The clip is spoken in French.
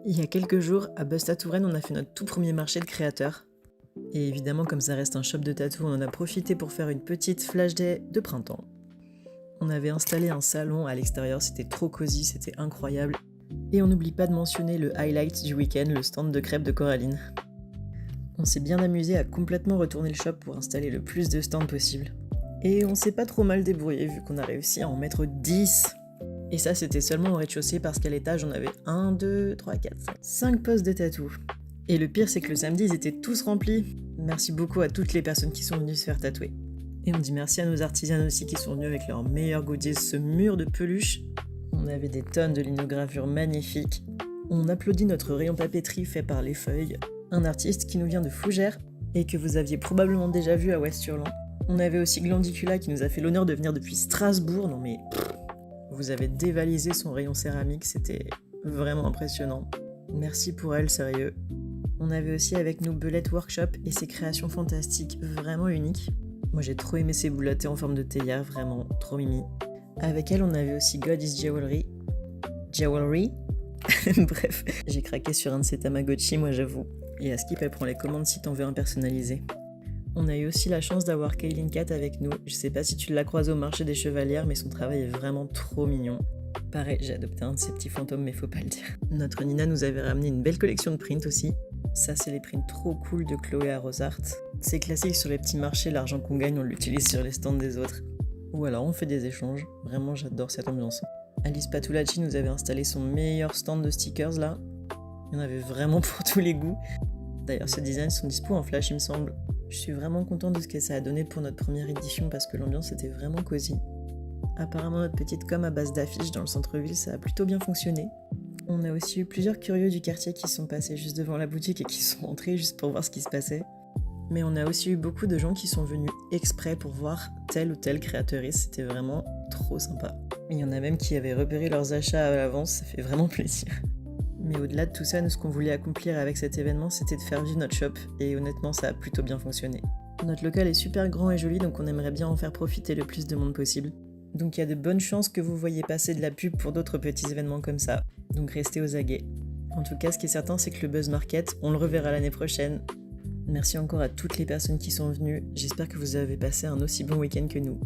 Il y a quelques jours, à Busta Touraine, on a fait notre tout premier marché de créateurs. Et évidemment, comme ça reste un shop de tatou, on en a profité pour faire une petite flash day de printemps. On avait installé un salon à l'extérieur, c'était trop cosy, c'était incroyable. Et on n'oublie pas de mentionner le highlight du week-end, le stand de crêpes de Coraline. On s'est bien amusé à complètement retourner le shop pour installer le plus de stands possible. Et on s'est pas trop mal débrouillé vu qu'on a réussi à en mettre 10. Et ça, c'était seulement au rez-de-chaussée parce qu'à l'étage, on avait 1, 2, 3, 4, 5 postes de tatou. Et le pire, c'est que le samedi, ils étaient tous remplis. Merci beaucoup à toutes les personnes qui sont venues se faire tatouer. Et on dit merci à nos artisans aussi qui sont venus avec leurs meilleurs goodies, ce mur de peluche. On avait des tonnes de linogravures magnifiques. On applaudit notre rayon papeterie fait par Les Feuilles, un artiste qui nous vient de Fougères et que vous aviez probablement déjà vu à West-Hurlan. On avait aussi Glandicula qui nous a fait l'honneur de venir depuis Strasbourg. Non mais... vous avez dévalisé son rayon céramique, c'était vraiment impressionnant. Merci pour elle, sérieux. On avait aussi avec nous Belette Workshop et ses créations fantastiques, vraiment uniques. Moi j'ai trop aimé ses boules à thé en forme de théière, vraiment trop mimi. Avec elle, on avait aussi God is Jewelry. Jewelry. Bref, j'ai craqué sur un de ces Tamagotchi, moi j'avoue. Et à Skip, elle prend les commandes si t'en veux un personnalisé. On a eu aussi la chance d'avoir Kaylin Cat avec nous. Je sais pas si tu l'as croisée au marché des Chevalières, mais son travail est vraiment trop mignon. Pareil, j'ai adopté un de ces petits fantômes, mais faut pas le dire. Notre Nina nous avait ramené une belle collection de prints aussi. Ça, c'est les prints trop cool de Chloé à Rosart. C'est classique sur les petits marchés, l'argent qu'on gagne, on l'utilise sur les stands des autres. Ou alors on fait des échanges. Vraiment, j'adore cette ambiance. Alice Patulacci nous avait installé son meilleur stand de stickers là. Il y en avait vraiment pour tous les goûts. D'ailleurs, ces designs sont dispo en flash, il me semble. Je suis vraiment contente de ce que ça a donné pour notre première édition parce que l'ambiance était vraiment cosy. Apparemment, notre petite com à base d'affiches dans le centre-ville, ça a plutôt bien fonctionné. On a aussi eu plusieurs curieux du quartier qui sont passés juste devant la boutique et qui sont entrés juste pour voir ce qui se passait. Mais on a aussi eu beaucoup de gens qui sont venus exprès pour voir telle ou telle créatrice, c'était vraiment trop sympa. Il y en a même qui avaient repéré leurs achats à l'avance, ça fait vraiment plaisir. Mais au-delà de tout ça, nous, ce qu'on voulait accomplir avec cet événement, c'était de faire vivre notre shop, et honnêtement, ça a plutôt bien fonctionné. Notre local est super grand et joli, donc on aimerait bien en faire profiter le plus de monde possible. Donc il y a de bonnes chances que vous voyez passer de la pub pour d'autres petits événements comme ça, donc restez aux aguets. En tout cas, ce qui est certain, c'est que le Buzz Market, on le reverra l'année prochaine. Merci encore à toutes les personnes qui sont venues, j'espère que vous avez passé un aussi bon week-end que nous.